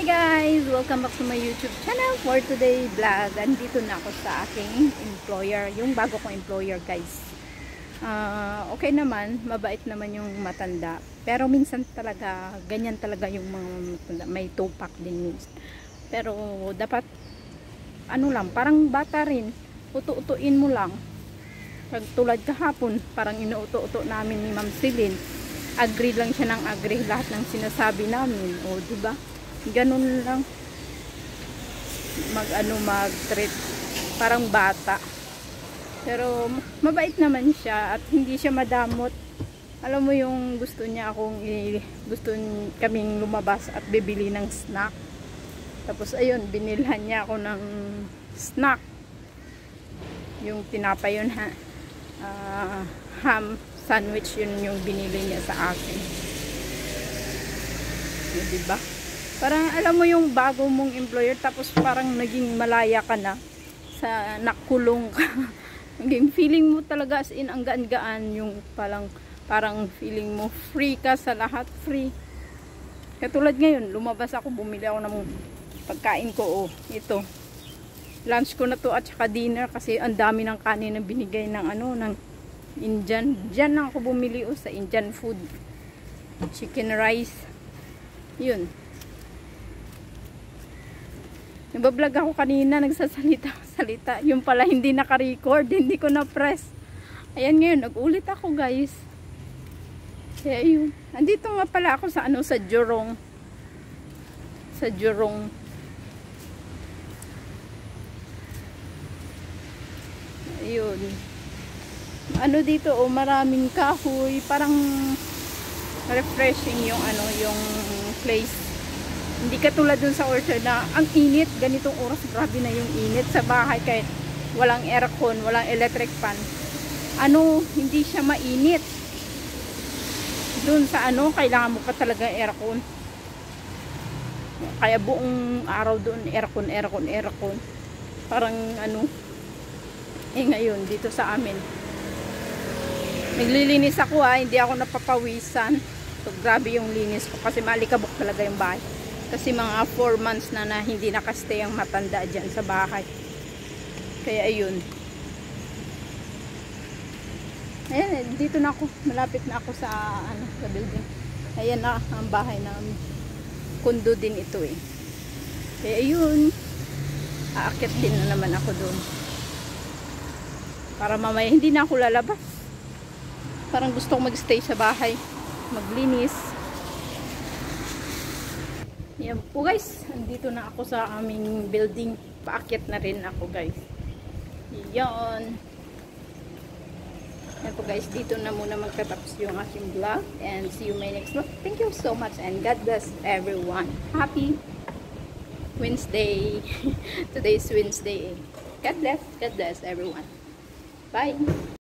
guys! Welcome back to my YouTube channel for today vlog. Andito na ako sa aking employer, yung bago kong employer guys. Okay naman, mabait naman yung matanda. Pero minsan talaga, ganyan talaga yung mga matanda. May tupak din minsan. Pero dapat, ano lang, parang bata rin. Utu-utuin mo lang. Tulad kahapon, parang inuuto-uto namin ni Ma'am Celine. Agree lang siya ng agree lahat ng sinasabi namin. O, diba? Ganun lang. Mag-treat. Parang bata. Pero, mabait naman siya at hindi siya madamot. Alam mo yung gusto niya gusto kaming lumabas at bibili ng snack. Tapos, ayun, binilhan niya ako ng snack. Yung tinapay yun, ham sandwich, yun yung binili niya sa akin. Diba? Parang alam mo yung bago mong employer, tapos parang naging malaya ka na sa nakulong ka. Naging feeling mo talaga as in ang gaan-gaan, yung parang feeling mo free ka sa lahat, free. Katulad ngayon, lumabas ako, bumili ako ng pagkain ko, ito. Lunch ko na to at saka dinner kasi ang dami ng kanin na binigay ng ng Indian. Diyan lang ako bumili sa Indian food. Chicken rice. Yun. Nagbablog ako kanina, nagsasalita. Yung pala hindi naka-record, hindi ko na-press. Ayan ngayon, nag-ulit ako guys. Kaya yun. Andito nga pala ako sa sa Jurong. Sa Jurong. Ayun. Dito maraming kahoy, parang refreshing yung yung place. Hindi katulad dun sa orchard na ang init, ganitong oras grabe na yung init sa bahay kahit walang aircon, walang electric fan. Hindi siya mainit. Dun sa kailangan mo pa talaga aircon. Kaya buong araw doon aircon. Parang ngayon dito sa amin. Naglilinis ako hindi ako napapawisan. So grabe yung linis ko kasi malikabok talaga yung bahay. Kasi mga 4 months na hindi nakastay ang matanda dyan sa bahay. Kaya ayun. Ayan, dito na ako. Malapit na ako sa sa building. Ayan na ang bahay namin. Kondo din ito Kaya ayun. Aakyat din na naman ako doon. Para mamaya hindi na ako lalabas. Parang gusto ko magstay sa bahay. Maglinis. Yan po guys, andito na ako sa aming building. Paakyat na rin ako guys. Yan. Yan po guys, dito na muna magtatapos yung aking vlog. And see you in my next vlog. Thank you so much and God bless everyone. Happy Wednesday. Today is Wednesday. God bless everyone. Bye.